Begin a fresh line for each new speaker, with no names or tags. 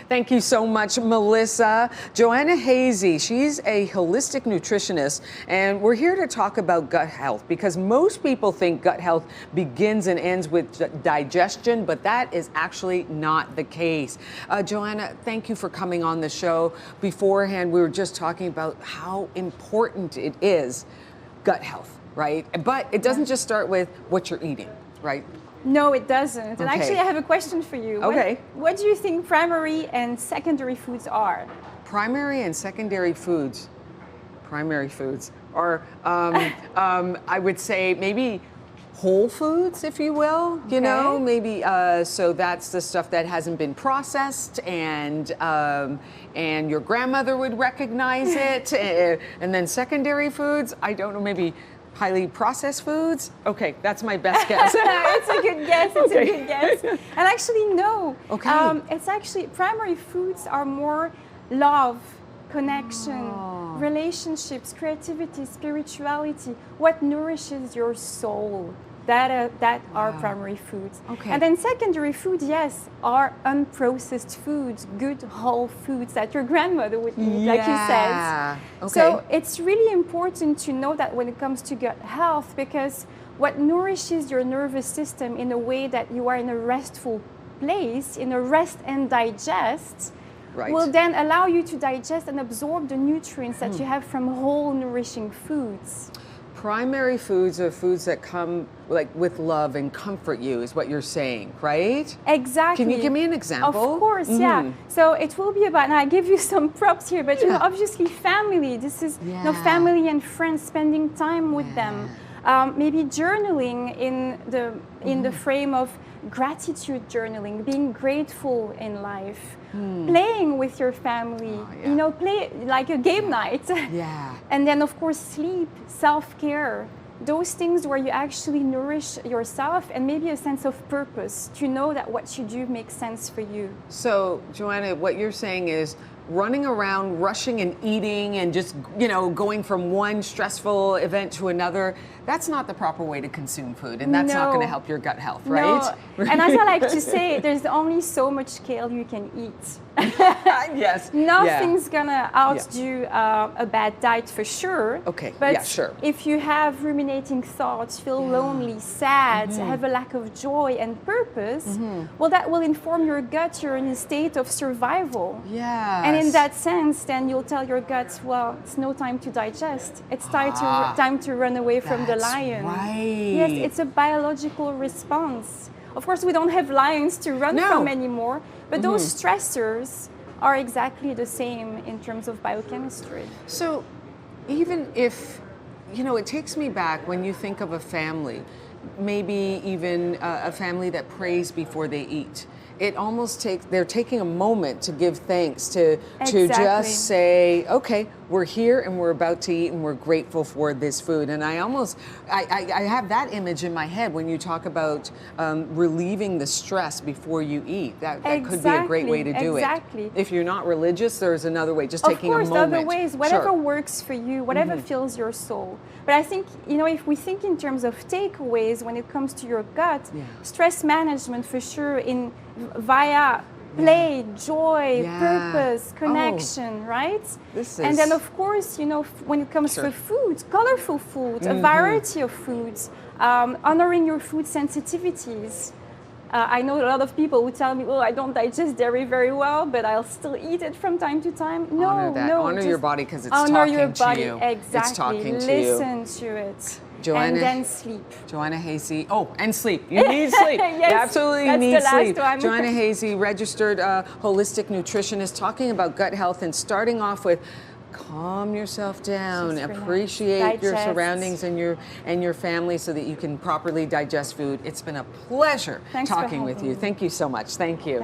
Thank you so much, Melissa. Joanna Hazy, she's a holistic nutritionist, and we're here to talk about gut health because most people think gut health begins and ends with digestion, but that is actually not the case. Joanna, thank you for coming on the show. Beforehand, we were just talking about how important it is, gut health, right? But it doesn't just start with what you're eating, right?
No, it doesn't. And
Okay.
actually, I have a question for you.
Okay.
What do you think primary and secondary foods are?
Primary and secondary foods. Primary foods are, I would say, maybe whole foods, if you will. You know,
Okay.
maybe. So that's the stuff that hasn't been processed, and your grandmother would recognize it. And then secondary foods, I don't know, maybe highly processed foods. Okay, that's my best guess.
It's a good guess. It's
Okay.
a good guess. And actually, no.
Okay.
It's actually primary foods are more love, connection, relationships, creativity, spirituality. What nourishes your soul? That are primary foods.
Okay.
And then secondary food, yes, are unprocessed foods, good whole foods that your grandmother would eat, like you said.
Okay.
So it's really important to know that when it comes to gut health, because what nourishes your nervous system in a way that you are in a restful place, in a rest and digest,
Right.
will then allow you to digest and absorb the nutrients that you have from whole nourishing foods.
Primary foods are foods that come like with love and comfort you, is what you're saying, right?
Exactly.
Can you give me an example?
Of course, yeah. So it will be about, and I give you some props here, but you know, obviously family. This is you know, family and friends, spending time with them. Maybe journaling in the frame of gratitude journaling, being grateful in life, playing with your family, you know, play like a game night.
Yeah.
And then of course sleep, self-care, those things where you actually nourish yourself and maybe a sense of purpose to know that what you do makes sense for you.
So, Joanna, what you're saying is running around, rushing and eating and just, you know, going from one stressful event to another, that's not the proper way to consume food, and that's not going to help your gut health, right?
No. And as I like to say, there's only so much kale you can eat.
Yes.
Nothing's gonna outdo a bad diet for sure.
Okay,
But
yeah, sure.
if you have ruminating thoughts, feel lonely, sad, have a lack of joy and purpose, well, that will inform your gut. You're in a state of survival.
Yeah.
And in that sense, then you'll tell your gut, well, it's no time to digest. It's time to run away from the lion.
Right.
Yes, it's a biological response. Of course, we don't have lions to run from anymore, but those stressors are exactly the same in terms of biochemistry.
So, even if, you know, it takes me back when you think of a family, maybe even a family that prays before they eat. It almost they're taking a moment to give thanks, to just say, okay, we're here and we're about to eat and we're grateful for this food. And I have that image in my head when you talk about relieving the stress before you eat. That could be a great way to do it. If you're not religious, there's another way, just taking a moment.
Of course, other ways, whatever works for you, whatever fills your soul. But I think, you know, if we think in terms of takeaways when it comes to your gut, stress management for sure via play, joy, purpose, connection, right? And then of course, you know, when it comes to foods, colorful foods, a variety of foods, honoring your food sensitivities. I know a lot of people who tell me, "Oh, I don't digest dairy very well, but I'll still eat it from time to time." No,
honor that.
no,
honor your body because it's
honor
talking
your body.
to you.
Exactly.
It's talking to you.
Listen to it.
Joanna,
and then sleep.
Joanna Hazy. Oh, and sleep. You need sleep.
Yes,
you absolutely
that's
need
the last
sleep.
one.
Joanna Hazy, registered holistic nutritionist, talking about gut health and starting off with calm yourself down, appreciate your surroundings and your family so that you can properly digest food. It's been a pleasure talking with you. Thank you so much. Thank you.